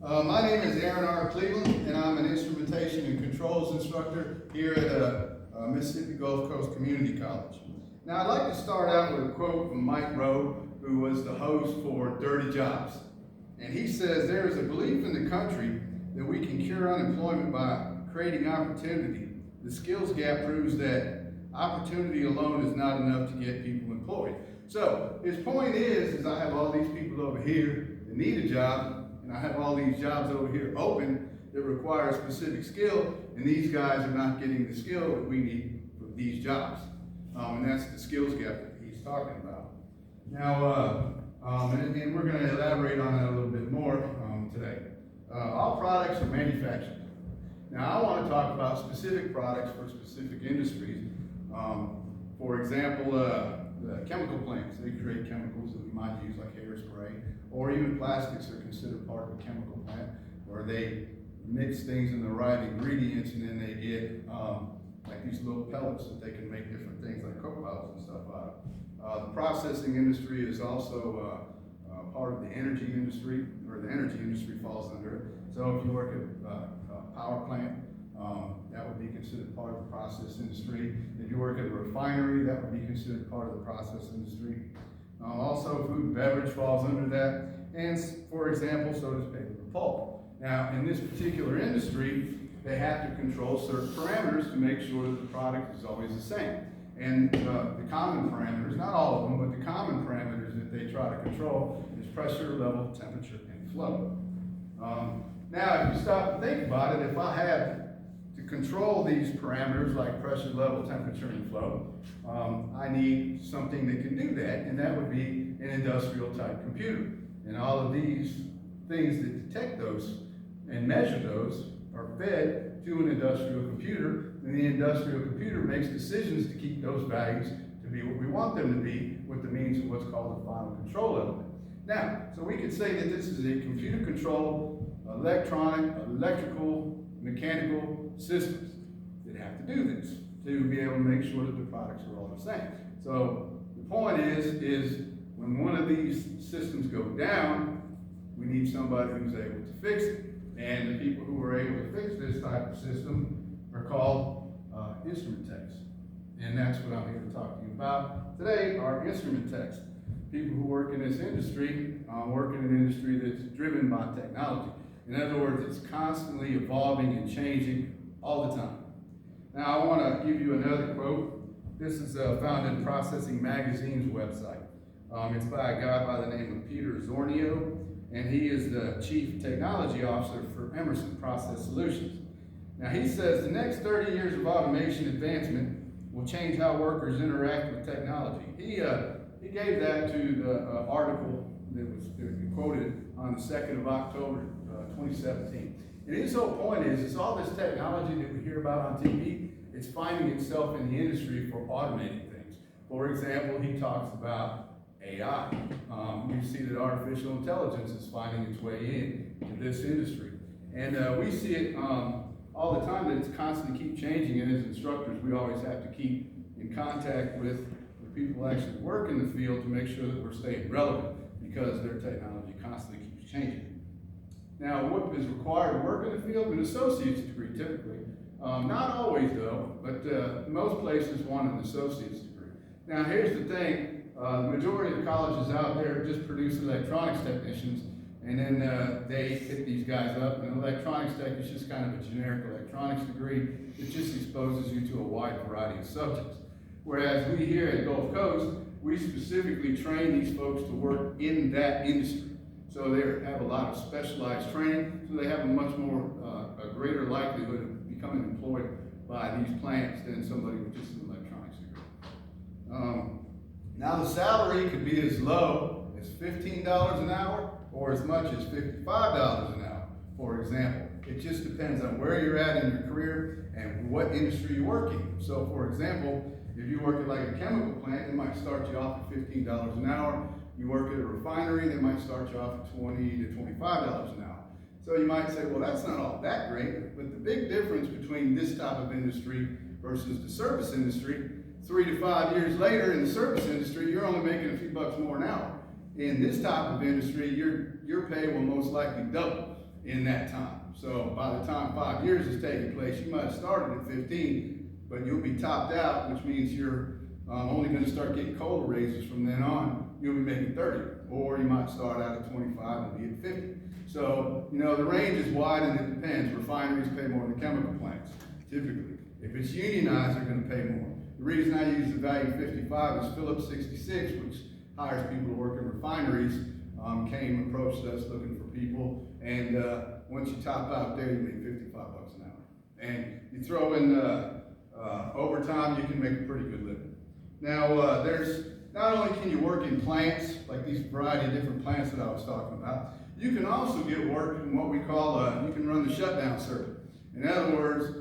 My name is Aaron R. Cleveland, and I'm an instrumentation and controls instructor here at Mississippi Gulf Coast Community College. Now, I'd like to start out with a quote from Mike Rowe, who was the host for Dirty Jobs. And he says, "There is a belief in the country that we can cure unemployment by creating opportunity. The skills gap proves that opportunity alone is not enough to get people employed." So his point is I have all these people over here that need a job, and I have all these jobs over here open that require a specific skill, and these guys are not getting the skill that we need for these jobs. And that's the skills gap that he's talking about. Now, and we're going to elaborate on that a little bit more today. All products are manufactured. Now, I want to talk about specific products for specific industries. For example, the chemical plants, they create chemicals that we might use like hairspray, or even plastics are considered part of a chemical plant, where they mix things in the right ingredients and then they get like these little pellets that they can make different things like Coke bottles and stuff out of. The processing industry is also part of the energy industry, or the energy industry falls under it. So if you work at a power plant, that would be considered part of the process industry. If you work at a refinery, that would be considered part of the process industry. Also, food and beverage falls under that. And for example, so does paper and pulp. Now, in this particular industry, they have to control certain parameters to make sure that the product is always the same. And the common parameters, not all of them, but the common parameters that they try to control is pressure, level, temperature, and flow. Now, if you stop and think about it, if I had to control these parameters like pressure, level, temperature, and flow, I need something that can do that, and that would be an industrial type computer. And all of these things that detect those and measure those are fed to an industrial computer, and the industrial computer makes decisions to keep those values to be what we want them to be with the means of what's called the final control element. Now, so we could say that this is a computer controlled electronic, electrical, mechanical systems that have to do this to be able to make sure that the products are all the same. So the point is when one of these systems go down, we need somebody who's able to fix it. And the people who are able to fix this type of system are called instrument techs. And that's what I'm here to talk to you about today, are instrument techs. People who work in this industry, work in an industry that's driven by technology. In other words, it's constantly evolving and changing all the time. Now, I want to give you another quote. This is found in Processing Magazine's website. It's by a guy by the name of Peter Zornio, and he is the Chief Technology Officer for Emerson Process Solutions. Now, he says the next 30 years of automation advancement will change how workers interact with technology. He gave that to the article that was quoted on the 2nd of October, 2017. And his whole point is all this technology that we hear about on TV, it's finding itself in the industry for automating things. For example, he talks about AI. We see that artificial intelligence is finding its way into this industry. And we see it all the time, that it's constantly keep changing, and as instructors, we always have to keep in contact with the people who actually work in the field to make sure that we're staying relevant, because their technology constantly keeps changing. Now, what is required to work in the field? An associate's degree, typically. Not always, though, but most places want an associate's degree. Now, here's the thing. The majority of the colleges out there just produce electronics technicians, and then they pick these guys up. And electronics tech is just kind of a generic electronics degree. It just exposes you to a wide variety of subjects. Whereas we here at Gulf Coast, we specifically train these folks to work in that industry. So they have a lot of specialized training, so they have a much more, a greater likelihood of becoming employed by these plants than somebody with just an electronics degree. Now the salary could be as low as $15 an hour or as much as $55 an hour, for example. It just depends on where you're at in your career and what industry you're working. So for example, if you work at like a chemical plant, it might start you off at $15 an hour. You work at a refinery, they might start you off at $20 to $25 an hour. So you might say, well, that's not all that great, but the big difference between this type of industry versus the service industry, 3 to 5 years later in the service industry, you're only making a few bucks more an hour. In this type of industry, your pay will most likely double. in that time. So by the time 5 years is taking place, you might have started at 15, but you'll be topped out, which means you're only going to start getting COLA raises from then on. You'll be making 30, or you might start out at 25 and be at 50. So, you know, the range is wide and it depends. Refineries pay more than chemical plants, typically. If it's unionized, they're going to pay more. The reason I use the value 55 is Phillips 66, which hires people to work in refineries, approached us looking for people, and once you top out there, you make 55 bucks an hour. And you throw in overtime, you can make a pretty good living. Now, there's not only can you work in plants, like these variety of different plants that I was talking about, you can also get work in what we call, you can run the shutdown circuit. In other words,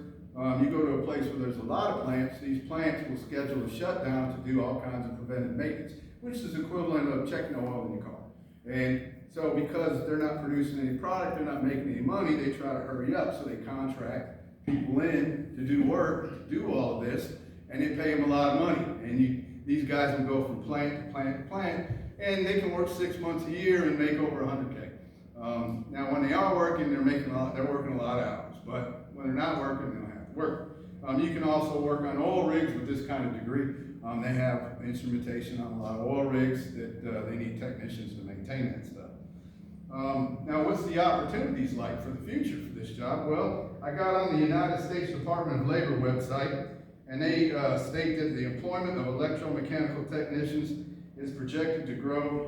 you go to a place where there's a lot of plants, these plants will schedule a shutdown to do all kinds of preventive maintenance, which is equivalent of checking oil in your car. And so because they're not producing any product, they're not making any money, they try to hurry up, so they contract people in to do work, to do all of this, and they pay them a lot of money. And these guys will go from plant to plant to plant, and they can work 6 months a year and make over 100K. Now, when they are working, they're working a lot of hours, but when they're not working, they don't have to work. You can also work on oil rigs with this kind of degree. They have instrumentation on a lot of oil rigs that they need technicians to maintain that stuff. Now, what's the opportunities like for the future for this job? Well, I got on the United States Department of Labor website, and they state that the employment of electromechanical technicians is projected to grow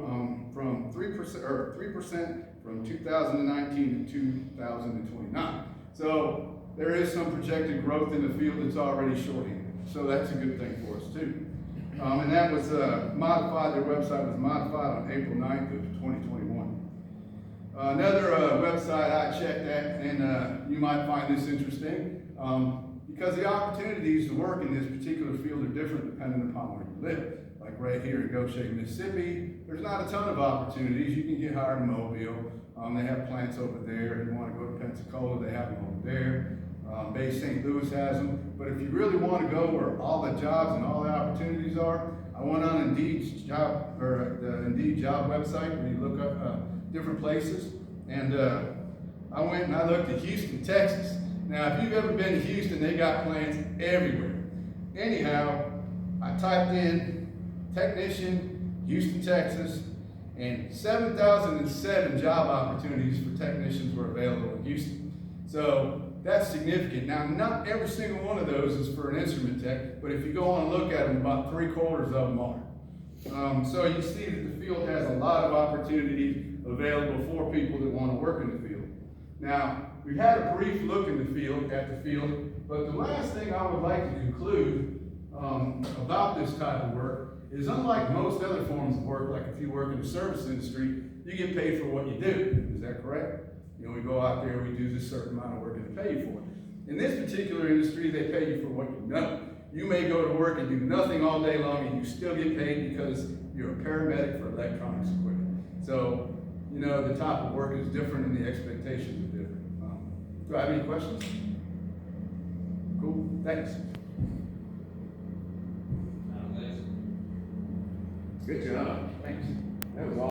from 3% from 2019 to 2029. So there is some projected growth in the field that's already shorthanded. So that's a good thing for us too. And that was modified, their website was modified on April 9th of 2021. Another website I checked at, and you might find this interesting, because the opportunities to work in this particular field are different depending upon where you live. Like right here in Goshen, Mississippi, there's not a ton of opportunities. You can get hired in Mobile. They have plants over there. If you want to go to Pensacola, they have them over there. Bay St. Louis has them. But if you really want to go where all the jobs and all the opportunities are, I went on Indeed's job, or the Indeed job website where you look up different places. And I went and I looked at Houston, Texas. Now, if you've ever been to Houston, they got plants everywhere. Anyhow, I typed in technician, Houston, Texas, and 7,007 job opportunities for technicians were available in Houston. So that's significant. Now, not every single one of those is for an instrument tech, but if you go on and look at them, about 3/4 of them are. So you see that the field has a lot of opportunities available for people that want to work in the field. Now, we've had a brief look at the field, but the last thing I would like to conclude about this type of work is, unlike most other forms of work, like if you work in the service industry, you get paid for what you do. Is that correct? You know, we go out there, we do this certain amount of work and they pay you for it. In this particular industry, they pay you for what you know. You may go to work and do nothing all day long and you still get paid because you're a paramedic for electronics equipment. So, you know, the type of work is different and the expectations are different. Do I have any questions? Cool, thanks. Good job, thanks. That was awesome.